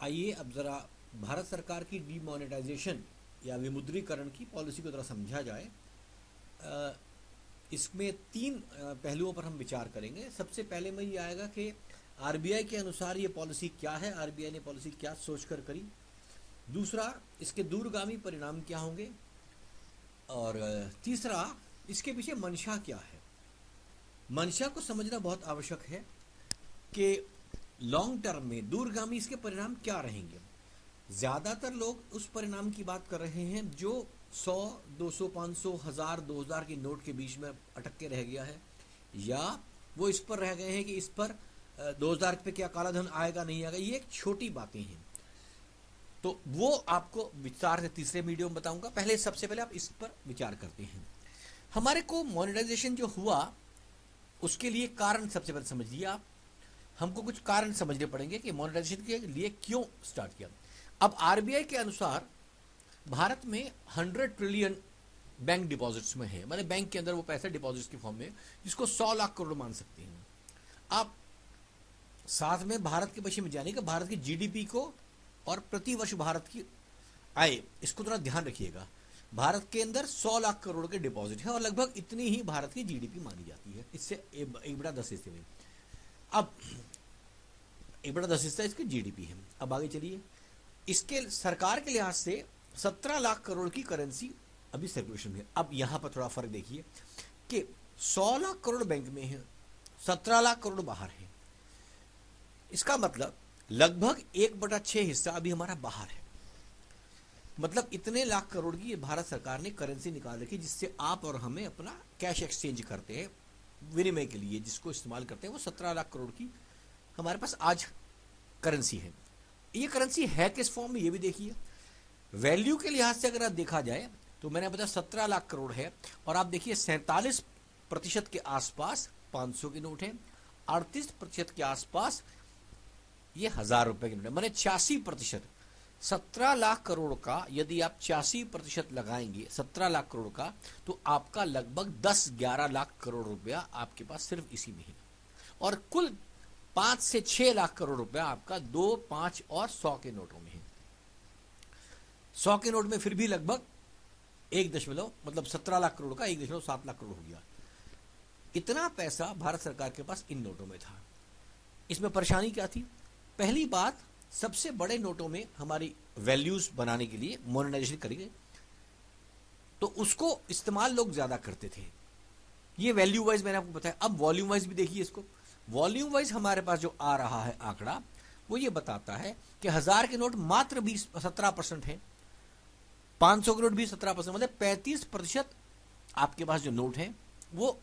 आइए अब जरा भारत सरकार की डीमोनेटाइजेशन या विमुद्रीकरण की पॉलिसी को जरा समझा जाए। अ, इसमें तीन पहलुओं पर हम विचार करेंगे। सबसे पहले में ये आएगा कि आरबीआई के अनुसार ये पॉलिसी क्या है, आरबीआई ने पॉलिसी क्या सोचकर करी। दूसरा, इसके दूरगामी परिणाम क्या होंगे। और तीसरा, इसके पीछे मंशा क्या है। मंशा को समझना बहुत आवश्यक है कि लॉन्ग टर्म में दूरगामी इसके परिणाम क्या रहेंगे। ज्यादातर लोग उस परिणाम की बात कर रहे हैं जो 100, 200, 500, 1000, 2000 के नोट के बीच में अटक के रह गया है, या वो इस पर रह गए हैं कि इस पर 2000 पे क्या काला धन आएगा नहीं आएगा। ये एक छोटी बातें हैं, तो वो आपको विस्तार से तीसरे वीडियो में बताऊंगा। पहले सबसे पहले आप इस पर विचार करते हैं। हमारे को मोनेटाइजेशन जो हुआ उसके लिए कारण सबसे पहले समझ लिया आप। हमको कुछ कारण समझने पड़ेंगे कि मोनेटाइजेशन के लिए क्यों स्टार्ट किया। अब आरबीआई के अनुसार भारत में 100 ट्रिलियन बैंक डिपॉजिट्स में है, मतलब बैंक के अंदर वो पैसा डिपॉजिट्स के फॉर्म में, जिसको 100 लाख करोड़ मान सकते हैं आप। साथ में भारत के पश्चिम में जाने का भारत की जीडीपी को और प्रति वर्ष भारत की आय, इसको थोड़ा ध्यान रखिएगा। भारत के अंदर 100 लाख करोड़ के डिपॉजिट है और लगभग इतनी ही भारत की जीडीपी मानी जाती है, इससे 1/10 हिस्से में। अब 1/10 हिस्सा इसकी जीडीपी है। अब आगे चलिए, इसके सरकार के लिहाज से 17 लाख करोड़ की करेंसी अभी सर्कुलेशन में है। अब यहां पर थोड़ा फर्क देखिए कि 100 लाख करोड़ बैंक में है, 17 लाख करोड़ बाहर है। इसका मतलब लगभग 1/6 हिस्सा अभी हमारा बाहर है। मतलब इतने लाख करोड़ की भारत सरकार ने करेंसी निकाल रखी, जिससे आप और हमें अपना कैश एक्सचेंज करते हैं विनिमय के लिए, जिसको इस्तेमाल करते हैं। वो 17 लाख करोड़ की हमारे पास आज करेंसी है। ये करेंसी है किस फॉर्म में, ये भी देखिए। वैल्यू के लिहाज से अगर आप देखा जाए तो मैंने बताया 17 लाख करोड़ है, और आप देखिए 47% के आसपास 500 के नोट है, 38% के आसपास ये 1000 रुपए के नोट है। मैंने 86%, 17 लाख करोड़ का यदि आप 86% लगाएंगे 17 लाख करोड़ का, तो आपका लगभग 10-11 लाख करोड़ रुपया आपके पास सिर्फ इसी में है। और कुल 5 से 6 लाख करोड़ रुपया आपका 2, 5 और 100 के नोटों में है। 100 के नोट में फिर भी लगभग 17 लाख करोड़ का 1.7 लाख करोड़ हो गया। इतना पैसा भारत सरकार के पास इन नोटों में था। इसमें परेशानी क्या थी? पहली बात, सबसे बड़े नोटों में हमारी वैल्यूज बनाने के लिए मॉनेटाइजेशन करेंगे तो उसको इस्तेमाल लोग ज्यादा करते थे। ये वैल्यू वाइज मैंने आपको बताया। अब वॉल्यूम वाइज भी देखिए इसको। वॉल्यूम वाइज हमारे पास जो आ रहा है आंकड़ा, वो ये बताता है कि 1000 के नोट मात्र 17% है, 500 के नोट भी 17%, मतलब 35% आपके पास जो नोट है वो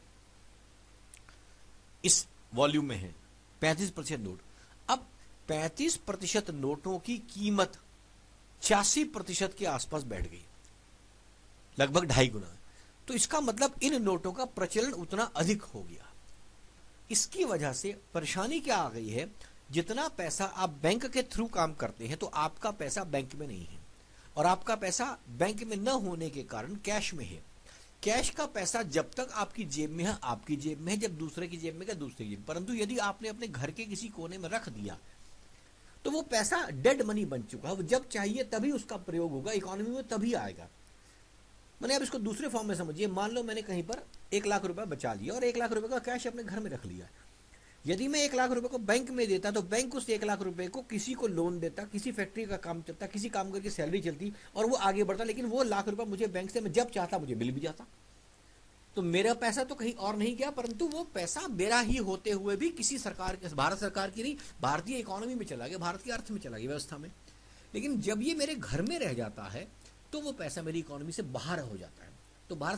इस वॉल्यूम में है। 35% नोट। अब 35% नोटों की कीमत 86% के आसपास बैठ गई, लगभग 2.5 गुना। तो इसका मतलब इन नोटों का प्रचलन उतना अधिक हो गया। इसकी वजह से परेशानी क्या आ गई है, जितना पैसा आप बैंक के थ्रू काम करते हैं तो आपका पैसा बैंक में नहीं है, और आपका पैसा बैंक में न होने के कारण कैश में है। कैश का पैसा जब तक आपकी जेब में है आपकी जेब में है, जब दूसरे की जेब में है दूसरे की जेब में। परंतु यदि आपने अपने घर के किसी कोने में रख दिया तो वो पैसा डेड मनी बन चुका है। वो जब चाहिए तभी उसका प्रयोग होगा, इकोनॉमी में तभी आएगा। मैंने अब इसको दूसरे फॉर्म में समझिए। मान लो मैंने कहीं पर 1 लाख रुपए बचा लिया और 1 लाख रुपए का कैश अपने घर में रख लिया। यदि मैं 1 लाख रुपए को बैंक में देता तो बैंक उस 1 लाख रुपए को किसी को लोन देता, किसी फैक्ट्री का काम चलता, किसी कामगार की सैलरी चलती और वो आगे बढ़ता, लेकिन वो लाख रुपए मुझे बैंक से मैं जब चाहता मुझे मिल भी जाता। तो मेरा पैसा तो कहीं और नहीं गया, परंतु वो पैसा मेरा ही होते हुए भी किसी सरकार के, भारत सरकार की नहीं, भारतीय इकोनॉमी में चला गया, भारत के अर्थ में चला गया, व्यवस्था में। लेकिन जब ये मेरे घर में रह जाता है तो वो पैसा मेरी इकोनॉमी से बाहर हो जाता है। तो भारत